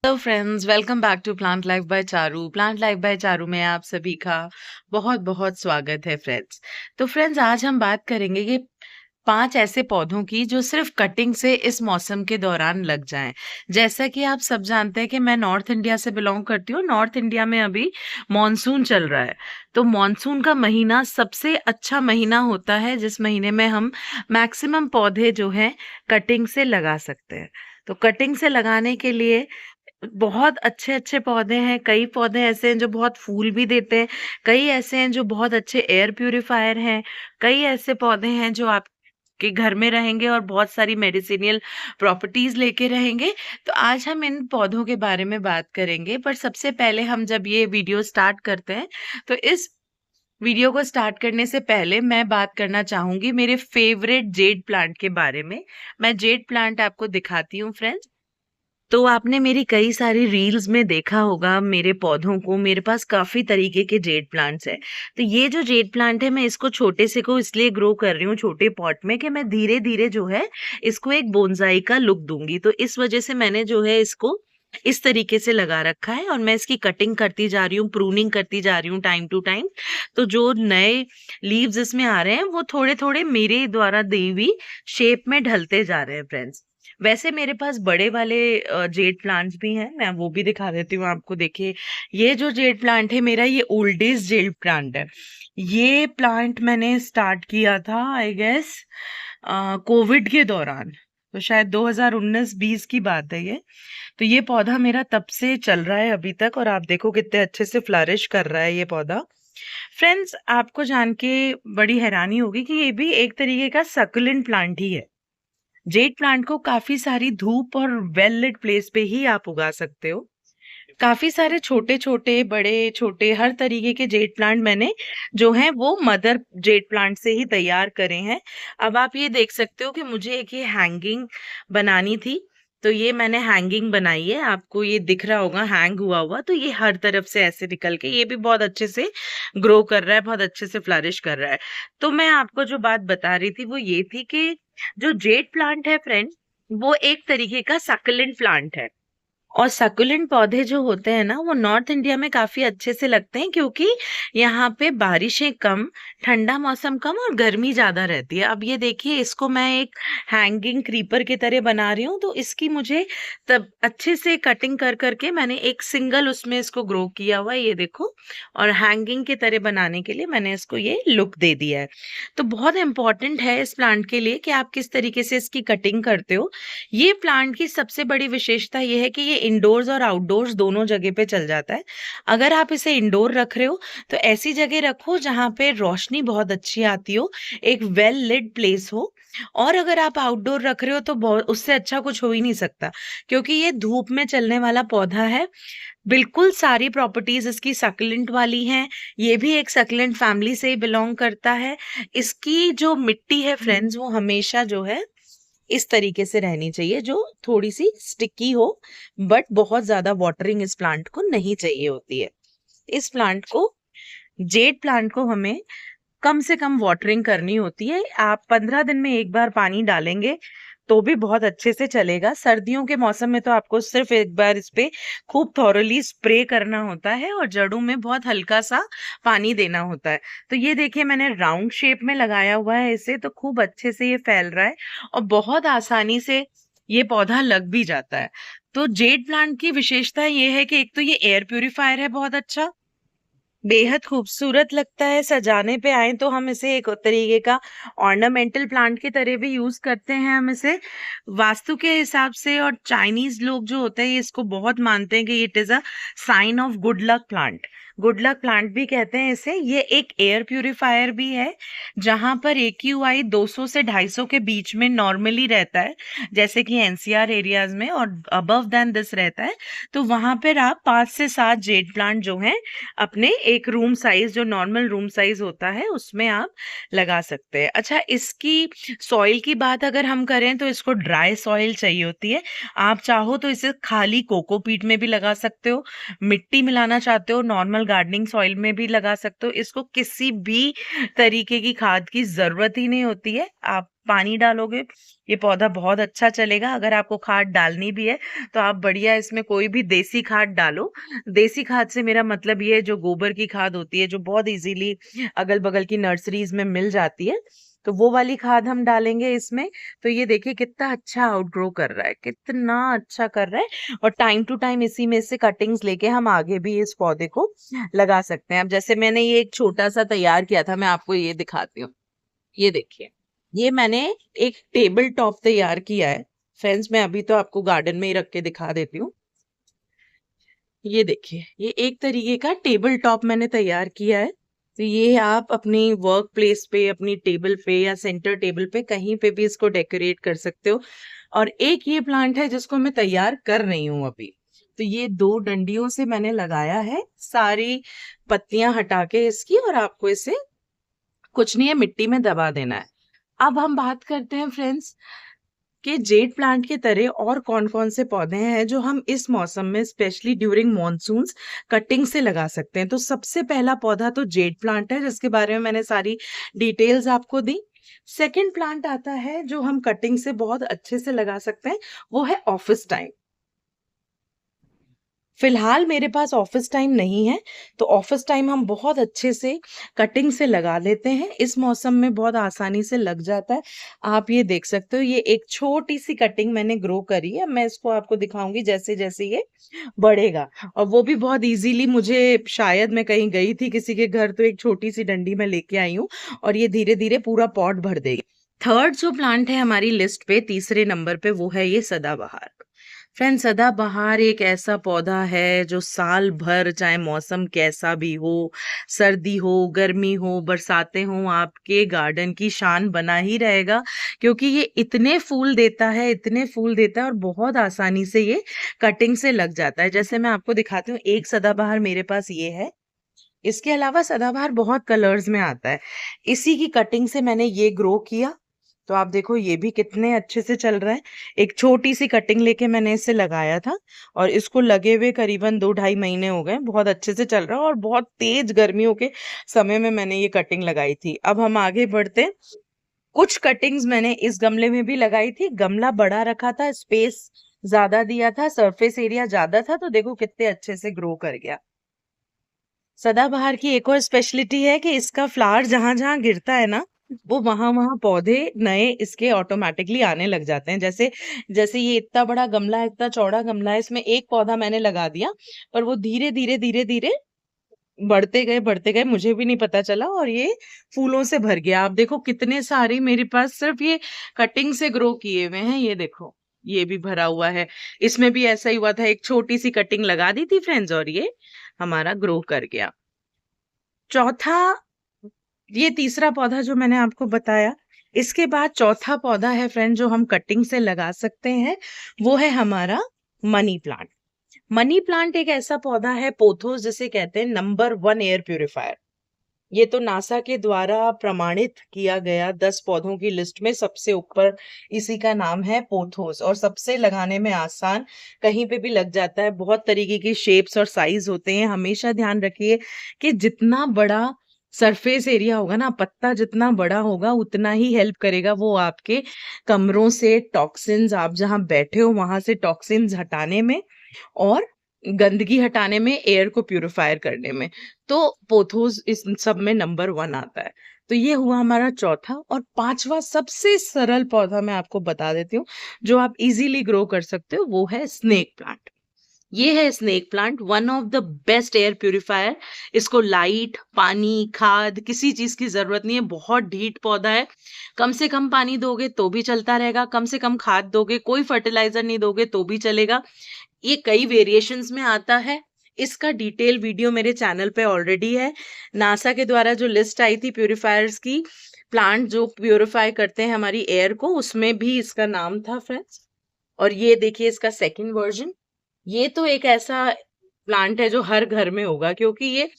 Hello friends, welcome back to plant life by Charu. Plant life by Charu में आप सभी का बहुत बहुत स्वागत है फ्रेंड्स। तो फ्रेंड्स, आज हम बात करेंगे कि 5 ऐसे पौधों की जो सिर्फ कटिंग से इस मौसम के दौरान लग जाएं। जैसा कि आप सब जानते हैं कि मैं नॉर्थ इंडिया से बिलोंग करती हूँ। नॉर्थ इंडिया में अभी मॉनसून चल रहा है। तो मॉनसून का महीना सबसे अच्छा महीना होता है जिस महीने में हम मैक्सिमम पौधे जो हैं कटिंग से लगा सकते हैं। तो कटिंग से लगाने के लिए बहुत अच्छे-अच्छे पौधे हैं, कई पौधे ऐसे हैं जो बहुत फूल भी देते हैं, कई ऐसे हैं जो बहुत अच्छे एयर प्यूरीफायर हैं, कई ऐसे पौधे हैं जो आपके घर में रहेंगे और बहुत सारी मेडिसिनियल प्रॉपर्टीज़ लेके रहेंगे। तो आज हम इन पौधों के बारे में बात करेंगे, पर सबसे पहले हम जब ये वीडियो स्टार्ट करते हैं, तो इस वीडियो को स्टार्ट करने से पहले मैं बात करना चाहूँगी मेरे फेवरेट जेड प्लांट के बारे में। मैं जेड प्लांट आपको दिखाती हूँ फ्रेंड्स। तो आपने मेरी कई सारी रील्स में देखा होगा मेरे पौधों को। मेरे पास काफ़ी तरीके के जेड प्लांट्स हैं। तो ये जो जेड प्लांट है, मैं इसको छोटे से को इसलिए ग्रो कर रही हूँ छोटे पॉट में कि मैं धीरे-धीरे जो है इसको एक बोनसाई का लुक दूँगी। तो इस वज़ह से मैंने जो है इसको इस तरीके से लगा रखा है और मैं इसकी कटिंग करती जा रही हूँ, प्रूनिंग करती जा रही हूँ टाइम टू टाइम। तो जो नए लीव्स इसमें आ रहे हैं वो थोड़े-थोड़े मेरे द्वारा दी हुई शेप में ढलते जा रहे हैं फ्रेंड्स। वैसे मेरे पास बड़े वाले जेड प्लांट्स भी हैं, मैं वो भी दिखा देती हूँ आपको। देखिए, ये जो जेड प्लांट है मेरा, ये ओल्डेस्ट जेड प्लांट है। ये प्लांट मैंने स्टार्ट किया था आई गेस कोविड के दौरान, तो शायद 2019-20 की बात है ये। तो ये पौधा मेरा तब से चल रहा है अभी तक और आप देखो कितने अच्छे से फ्लरिश कर रहा है ये पौधा। फ्रेंड्स, आपको जान के बड़ी हैरानी होगी कि ये भी एक तरीके का सक्युलेंट प्लांट ही है। जेड प्लांट को काफ़ी सारी धूप और वेल लिट प्लेस पे ही आप उगा सकते हो। काफ़ी सारे छोटे-छोटे, बड़े-छोटे हर तरीके के जेड प्लांट मैंने जो हैं वो मदर जेड प्लांट से ही तैयार करे हैं। अब आप ये देख सकते हो कि मुझे एक ये हैंगिंग बनानी थी, तो ये मैंने हैंगिंग बनाई है। आपको ये दिख रहा होगा हैंग हुआ हुआ, तो ये हर तरफ से ऐसे निकल के ये भी बहुत अच्छे से ग्रो कर रहा है, बहुत अच्छे से फ्लरिश कर रहा है। तो मैं आपको जो बात बता रही थी वो ये थी कि जो जेड प्लांट है फ्रेंड्स, वो एक तरीके का सक्युलेंट प्लांट है। और सक्युलेंट पौधे जो होते हैं ना, वो नॉर्थ इंडिया में काफ़ी अच्छे से लगते हैं क्योंकि यहाँ पे बारिशें कम, ठंडा मौसम कम और गर्मी ज़्यादा रहती है। अब ये देखिए, इसको मैं एक हैंगिंग क्रीपर की तरह बना रही हूँ, तो इसकी मुझे तब अच्छे से कटिंग कर के मैंने एक सिंगल उसमें इसको ग्रो किया हुआ है, ये देखो। और हैंगिंग की तरह बनाने के लिए मैंने इसको ये लुक दे दिया है। तो बहुत इम्पोर्टेंट है इस प्लांट के लिए कि आप किस तरीके से इसकी कटिंग करते हो। ये प्लांट की सबसे बड़ी विशेषता ये है कि ये इंडोर्स और आउटडोर्स दोनों जगह पे चल जाता है। अगर आप इसे इंडोर रख रहे हो तो ऐसी जगह रखो जहाँ पे रोशनी बहुत अच्छी आती हो, एक वेल लिट प्लेस हो। और अगर आप आउटडोर रख रहे हो तो बहुत उससे अच्छा कुछ हो ही नहीं सकता, क्योंकि ये धूप में चलने वाला पौधा है। बिल्कुल सारी प्रॉपर्टीज इसकी सक्लेंट वाली हैं। ये भी एक सक्लेंट फैमिली से ही बिलोंग करता है। इसकी जो मिट्टी है फ्रेंड्स, वो हमेशा जो है इस तरीके से रहनी चाहिए जो थोड़ी-सी स्टिकी हो, बट बहुत ज़्यादा वाटरिंग इस प्लांट को नहीं चाहिए होती है। इस प्लांट को, जेड प्लांट को हमें कम से कम वाटरिंग करनी होती है। आप 15 दिन में 1 बार पानी डालेंगे, तो भी बहुत अच्छे से चलेगा। सर्दियों के मौसम में तो आपको सिर्फ़ 1 बार इस पे खूब थॉरोली स्प्रे करना होता है और जड़ों में बहुत हल्का-सा पानी देना होता है। तो ये देखिए, मैंने राउंड शेप में लगाया हुआ है इसे, तो खूब अच्छे से ये फैल रहा है और बहुत आसानी से ये पौधा लग भी जाता है। तो जेड प्लांट की विशेषता ये है कि एक तो ये एयर प्यूरीफायर है बहुत अच्छा, बेहद खूबसूरत लगता है। सजाने पे आएँ तो हम इसे एक तरीके का ऑर्नामेंटल प्लांट की तरह भी यूज़ करते हैं हम इसे। वास्तु के हिसाब से और चाइनीज़ लोग जो होते हैं, ये इसको बहुत मानते हैं कि it is a sign of good luck plant. Good luck plant भी कहते हैं इसे। ये एक एयर प्यूरीफायर भी है, जहाँ पर एक्यूआई 200 से 250 के बीच में नॉर्मली रहता है, जैसे कि एनसीआर एरियाज़ में, और अबव दैन दिस रहता है। तो वहाँ पर आप 5 से 7 जेड प्लांट जो हैं अपने एक रूम साइज़, जो नॉर्मल रूम साइज़ होता है, उसमें आप लगा सकते हैं। अच्छा, इसकी सॉइल की बात अगर हम करें तो इसको ड्राई सॉइल चाहिए होती है। आप चाहो तो इसे खाली कोकोपीट में भी लगा सकते हो, मिट्टी मिलाना चाहते हो, नॉर्मल गार्डनिंग सॉइल में भी लगा सकते हो। इसको किसी भी तरीके की खाद की ज़रूरत ही नहीं होती है। आप पानी डालोगे, ये पौधा बहुत अच्छा चलेगा। अगर आपको खाद डालनी भी है, तो आप बढ़िया इसमें कोई भी देसी खाद डालो। देसी खाद से मेरा मतलब ये है जो गोबर की खाद होती है, जो बहुत ईज़िली अगल-बगल की नर्सरीज़ में मिल जाती है, तो वो वाली खाद हम डालेंगे इसमें। तो ये देखिए कितना अच्छा आउटग्रो कर रहा है, कितना अच्छा कर रहा है। और टाइम टू टाइम इसी में से कटिंग्स लेके हम आगे भी इस पौधे को लगा सकते हैं। अब जैसे मैंने ये एक छोटा-सा तैयार किया था, मैं आपको ये दिखाती हूँ। ये देखिए, ये मैंने एक टेबल टॉप तैयार किया है। फ्रेंड्स, मैं अभी तो आपको गार्डन में ही रख के दिखा देती हूँ। ये देखिए, ये एक तरीके का टेबल टॉप मैंने तैयार किया है। तो ये आप अपनी वर्क प्लेस पे, अपनी टेबल पे या सेंटर टेबल पे कहीं पे भी इसको डेकोरेट कर सकते हो। और एक ये प्लांट है जिसको मैं तैयार कर रही हूँ अभी। तो ये 2 डंडियों से मैंने लगाया है, सारी पत्तियाँ हटा के इसकी, और आपको इसे कुछ नहीं है, मिट्टी में दबा देना है। अब हम बात करते हैं फ्रेंड्स कि जेड प्लांट की तरह और कौन-कौन से पौधे हैं जो हम इस मौसम में स्पेशली ड्यूरिंग मॉनसून्स कटिंग से लगा सकते हैं। तो सबसे पहला पौधा तो जेड प्लांट है, जिसके बारे में मैंने सारी डिटेल्स आपको दी। सेकंड प्लांट आता है जो हम कटिंग से बहुत अच्छे से लगा सकते हैं, वो है ऑफिस टाइम। फिलहाल मेरे पास ऑफिस टाइम नहीं है, तो ऑफिस टाइम हम बहुत अच्छे से कटिंग से लगा लेते हैं। इस मौसम में बहुत आसानी से लग जाता है। आप ये देख सकते हो, ये एक छोटी-सी कटिंग मैंने ग्रो करी है। मैं इसको आपको दिखाऊँगी जैसे-जैसे ये बढ़ेगा। और वो भी बहुत ईज़िली, मुझे शायद मैं कहीं गई थी किसी के घर, तो एक छोटी-सी डंडी मैं लेके आई हूँ और ये धीरे-धीरे पूरा पॉट भर देगी। थर्ड जो प्लांट है हमारी लिस्ट पे, तीसरे नंबर पे, वो है ये सदाबहार। फ्रेंड्स, सदाबहार एक ऐसा पौधा है जो साल भर, चाहे मौसम कैसा भी हो, सर्दी हो, गर्मी हो, बरसातें हों, आपके गार्डन की शान बना ही रहेगा। क्योंकि ये इतने फूल देता है, इतने फूल देता है, और बहुत आसानी से ये कटिंग से लग जाता है। जैसे मैं आपको दिखाती हूँ, एक सदाबहार मेरे पास ये है। इसके अलावा सदाबहार बहुत कलर्स में आता है। इसी की कटिंग से मैंने ये ग्रो किया। तो आप देखो, ये भी कितने अच्छे से चल रहा है। एक छोटी-सी कटिंग लेके मैंने इसे लगाया था, और इसको लगे हुए करीबन 2 ढाई महीने हो गए। बहुत अच्छे से चल रहा है, और बहुत तेज़ गर्मियों के समय में मैंने ये कटिंग लगाई थी। अब हम आगे बढ़ते हैं। कुछ कटिंग्स मैंने इस गमले में भी लगाई थी। गमला बड़ा रखा था, स्पेस ज़्यादा दिया था, सरफेस एरिया ज़्यादा था, तो देखो कितने अच्छे से ग्रो कर गया। सदाबहार की एक और स्पेशलिटी है कि इसका फ्लावर जहाँ-जहाँ गिरता है ना, वो वहाँ-वहाँ पौधे नए इसके ऑटोमैटिकली आने लग जाते हैं। जैसे जैसे ये इतना बड़ा गमला है, इतना चौड़ा गमला है, इसमें एक पौधा मैंने लगा दिया, पर वो धीरे-धीरे, धीरे-धीरे बढ़ते गए, मुझे भी नहीं पता चला, और ये फूलों से भर गया। आप देखो कितने सारे मेरे पास सिर्फ ये कटिंग से ग्रो किए हुए हैं, ये देखो, ये भी भरा हुआ है। इसमें भी ऐसा ही हुआ था, एक छोटी-सी कटिंग लगा दी थी फ्रेंड्स, और ये हमारा ग्रो कर गया। चौथा, ये तीसरा पौधा जो मैंने आपको बताया, इसके बाद चौथा पौधा है फ्रेंड जो हम कटिंग से लगा सकते हैं, वो है हमारा मनी प्लांट। मनी प्लांट एक ऐसा पौधा है, पोथोस जिसे कहते हैं, नंबर 1 एयर प्यूरीफायर। ये तो नासा के द्वारा प्रमाणित किया गया 10 पौधों की लिस्ट में सबसे ऊपर इसी का नाम है, पोथोस। और सबसे लगाने में आसान, कहीं पे भी लग जाता है। बहुत तरीके की शेप्स और साइज होते हैं। हमेशा ध्यान रखिए कि जितना बड़ा सरफेस एरिया होगा ना, पत्ता जितना बड़ा होगा, उतना ही हेल्प करेगा वो आपके कमरों से टॉक्सिन्स, आप जहाँ बैठे हो वहां से टॉक्सिन्स हटाने में, और गंदगी हटाने में, एयर को प्यूरिफायर करने में। तो पोथोस इस सब में नंबर 1 आता है। तो ये हुआ हमारा चौथा। और पांचवा सबसे सरल पौधा मैं आपको बता देती हूँ, जो आप इजीली ग्रो कर सकते हो, वो है स्नेक प्लांट। ये है snake plant, one of the best air purifier. इसको लाइट, पानी, खाद, किसी चीज की जरूरत नहीं है। बहुत ढीठ पौधा है। कम से कम पानी दोगे तो भी चलता रहेगा, कम से कम खाद दोगे, कोई फर्टिलाइजर नहीं दोगे तो भी चलेगा। ये कई वेरिएशंस में आता है। इसका डिटेल वीडियो मेरे चैनल पे ऑलरेडी है। नासा के द्वारा जो लिस्ट आई थी प्यूरिफायर्स की, प्लांट जो प्यूरिफाई करते हैं हमारी एयर को, उसमें भी इसका नाम था फ्रेंड्स। और ये देखिए इसका सेकंड वर्जन। ये तो एक ऐसा प्लांट है जो हर घर में होगा, क्योंकि ये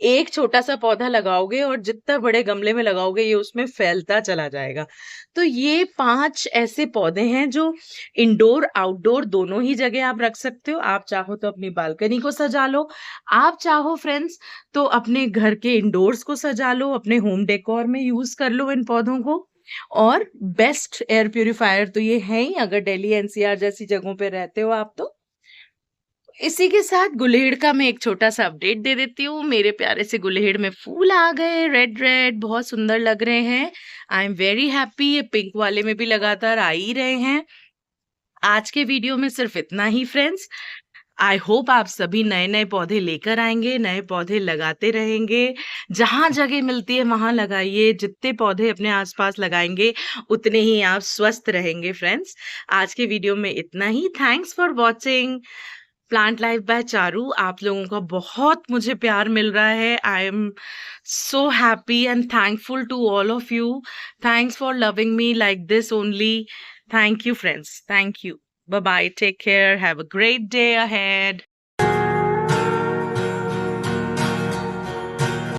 एक छोटा-सा पौधा लगाओगे और जितना बड़े गमले में लगाओगे ये उसमें फैलता चला जाएगा। तो ये 5 ऐसे पौधे हैं जो इंडोर, आउटडोर दोनों ही जगह आप रख सकते हो। आप चाहो तो अपनी बालकनी को सजा लो, आप चाहो फ्रेंड्स तो अपने घर के इंडोर्स को सजा लो, अपने होम डेकोर में यूज़ कर लो इन पौधों को। और बेस्ट एयर प्यूरीफायर तो ये है ही अगर दिल्ली एनसीआर जैसी जगहों पे रहते हो आप तो। इसी के साथ गुलेड़ का मैं एक छोटा-सा अपडेट दे देती हूँ। मेरे प्यारे से गुलेड़ में फूल आ गए, रेड रेड बहुत सुंदर लग रहे हैं। आई एम वेरी हैप्पी, ये पिंक वाले में भी लगातार आ ही रहे हैं। आज के वीडियो में सिर्फ इतना ही फ्रेंड्स। आई होप आप सभी नए-नए पौधे लेकर आएँगे, नए पौधे लगाते रहेंगे। जहाँ जगह मिलती है वहाँ लगाइए, जितने पौधे अपने आस-पास लगाएँगे, उतने ही आप स्वस्थ रहेंगे फ्रेंड्स। आज के वीडियो में इतना ही। Thanks for watching. Plant life by Charu. आप लोगों का बहुत मुझे प्यार मिल रहा है। I am so happy and thankful to all of you. Thanks for loving me like this only. Thank you friends. Thank you. Bye bye. Take care. Have a great day ahead.